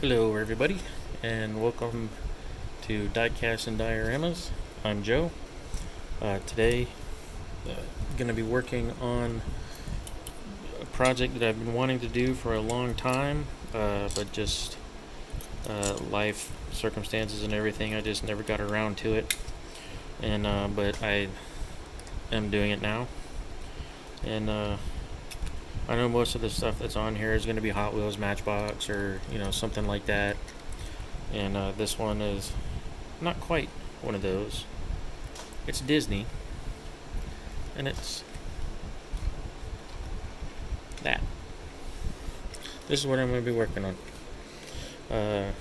Hello, everybody, and welcome to Diecast and Dioramas. I'm Joe. Today, going to be working on a project that I've been wanting to do for a long time, but just life circumstances and everything, I just never got around to it. But I am doing it now, and I know most of the stuff that's on here is going to be Hot Wheels, Matchbox, or something like that. And this one is not quite one of those. It's Disney, and it's that. This is what I'm going to be working on. I'm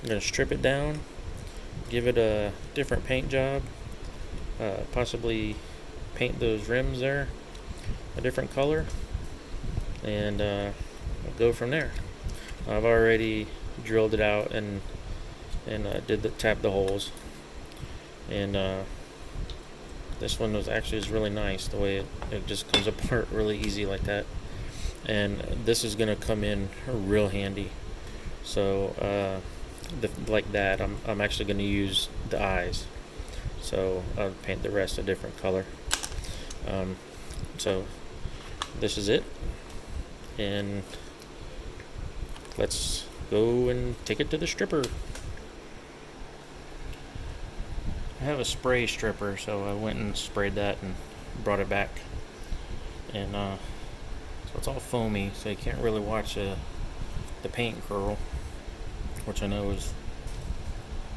going to strip it down, give it a different paint job, possibly paint those rims there a different color, and we'll go from there. I've already drilled it out and tapped the holes, and this one was really nice the way it just comes apart really easy like that. And this is gonna come in real handy. So like that, I'm actually gonna use the eyes. So I'll paint the rest a different color. So this is it, and let's go and take it to the stripper. I have a spray stripper, so I went and sprayed that and brought it back. And so it's all foamy, so you can't really watch the paint curl, which I know is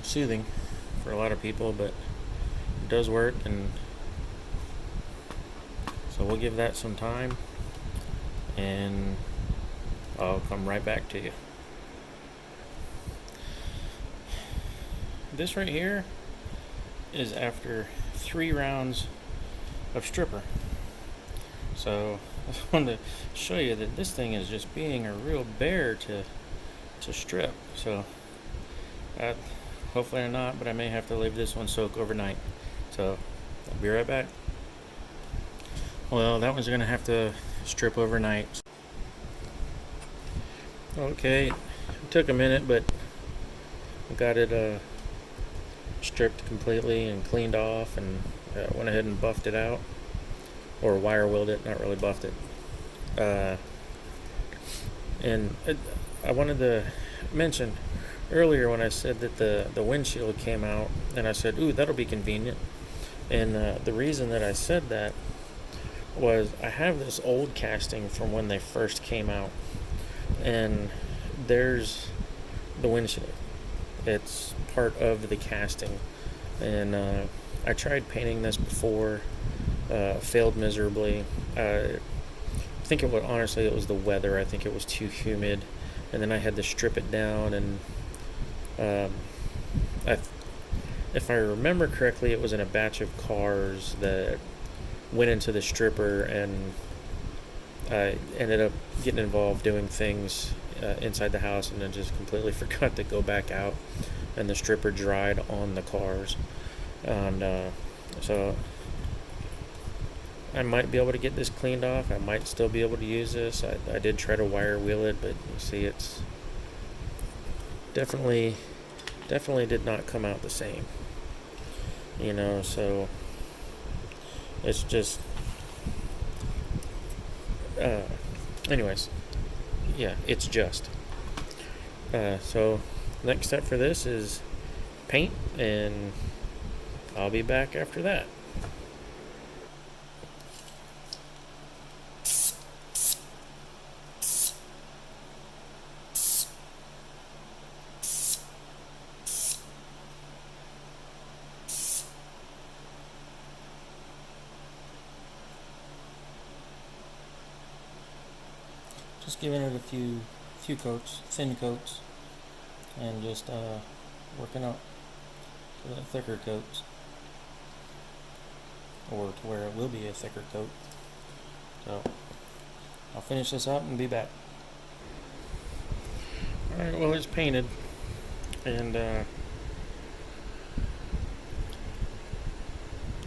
soothing for a lot of people, but it does work. And so we'll give that some time, and I'll come right back to you. This right here is after 3 rounds of stripper. So I just wanted to show you that this thing is just being a real bear to strip. So hopefully not, but I may have to leave this one soak overnight. So I'll be right back. Well, that one's gonna have to strip overnight. Okay, it took a minute, but I got it stripped completely and cleaned off, and went ahead and buffed it out, or wire wheeled it, not really buffed it. I wanted to mention earlier when I said that the windshield came out, and I said, ooh, that'll be convenient. And the reason that I said that was I have this old casting from when they first came out, and there's the windshield. It's part of the casting, and I tried painting this before, failed miserably. I think it was the weather. I think it was too humid, and then I had to strip it down, and if I remember correctly, it was in a batch of cars that went into the stripper, and I ended up getting involved doing things inside the house, and then just completely forgot to go back out, and the stripper dried on the cars. And so I might be able to get this cleaned off. I might still be able to use this. I did try to wire wheel it, but you see, it's definitely did not come out the same. So it's just anyways, yeah, it's just so next step for this is paint, and I'll be back after that. Just giving it a few coats, thin coats, and just working up to the thicker coats, or to where it will be a thicker coat. So I'll finish this up and be back. Alright, well, it's painted, and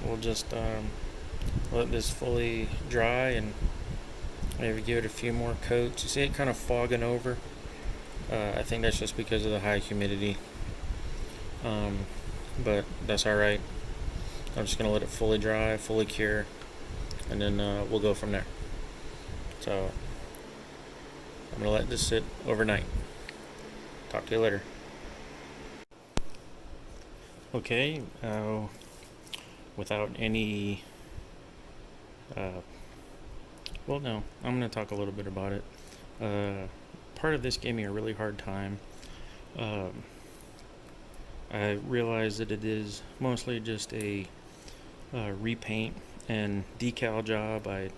we'll just let this fully dry and maybe give it a few more coats. You see it kind of fogging over, I think that's just because of the high humidity, but that's alright. I'm just going to let it fully dry, fully cure, and then we'll go from there. So I'm going to let this sit overnight. Talk to you later. Okay, without any, well, no, I'm going to talk a little bit about it. Part of this gave me a really hard time. I realized that it is mostly just a repaint and decal job. I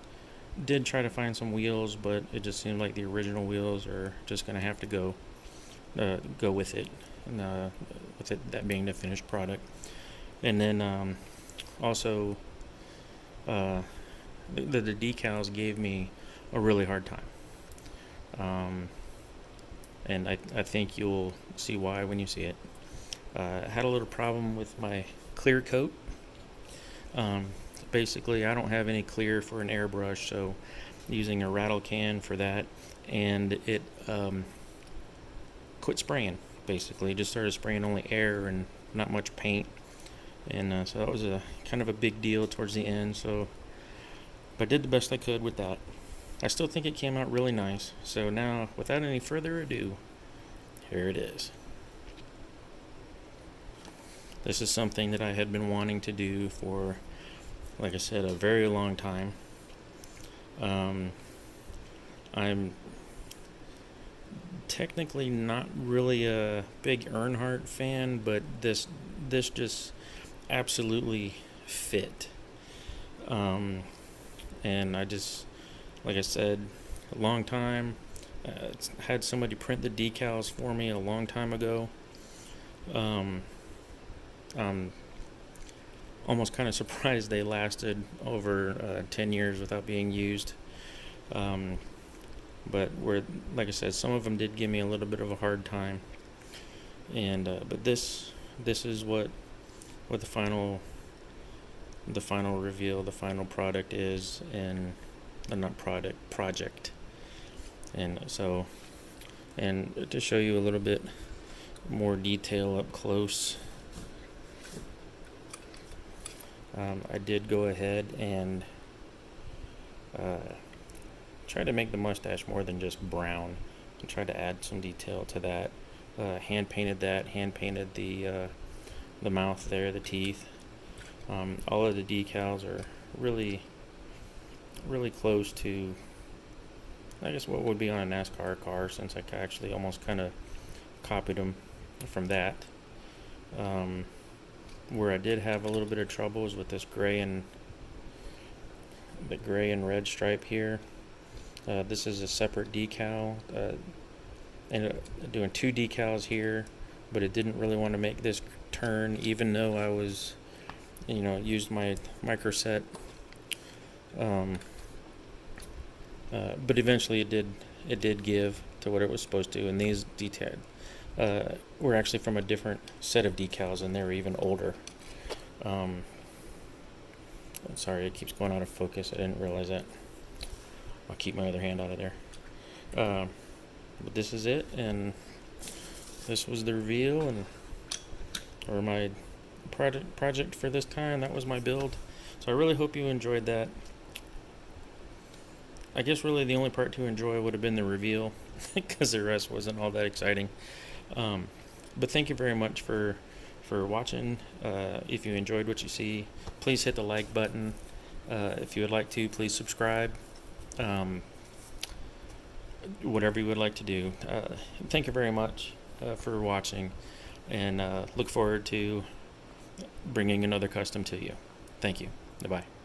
did try to find some wheels, but it just seemed like the original wheels are just going to have to go with it, and, with it that being the finished product. And then also the decals gave me a really hard time, and I think you'll see why when you see it. I had a little problem with my clear coat. Basically, I don't have any clear for an airbrush, so using a rattle can for that, and it quit spraying. Basically, just started spraying only air and not much paint, and so that was a kind of a big deal towards the end. So, but I did the best I could with that. I still think it came out really nice. So now, without any further ado, here it is. This is something that I had been wanting to do for, like I said, a very long time. I'm technically not really a big Earnhardt fan, but this just absolutely fit. And I just, like I said, a long time. Had somebody print the decals for me a long time ago. I'm almost kind of surprised they lasted over 10 years without being used. But like I said, some of them did give me a little bit of a hard time. And but this is what the final reveal, the final product is, and not project. And so, and to show you a little bit more detail up close, I did go ahead and try to make the mustache more than just brown, and try to add some detail to that. Hand painted the mouth there, the teeth. All of the decals are really close to, I guess, what would be on a NASCAR car, since I actually almost kind of copied them from that. Where I did have a little bit of trouble is with this gray and red stripe here. This is a separate decal. Ended up doing two decals here, but it didn't really want to make this turn, even though I was, used my microset. But eventually it did give to what it was supposed to, and these were actually from a different set of decals, and they were even older. Sorry, it keeps going out of focus. I didn't realize that. I'll keep my other hand out of there. But this is it, and this was the reveal, or my project for this time. That was my build. So I really hope you enjoyed that. I guess really the only part to enjoy would have been the reveal, because the rest wasn't all that exciting. But thank you very much for watching. If you enjoyed what you see, please hit the like button. If you would like to, please subscribe. Whatever you would like to do. Thank you very much for watching, and look forward to bringing another custom to you. Thank you. Bye-bye.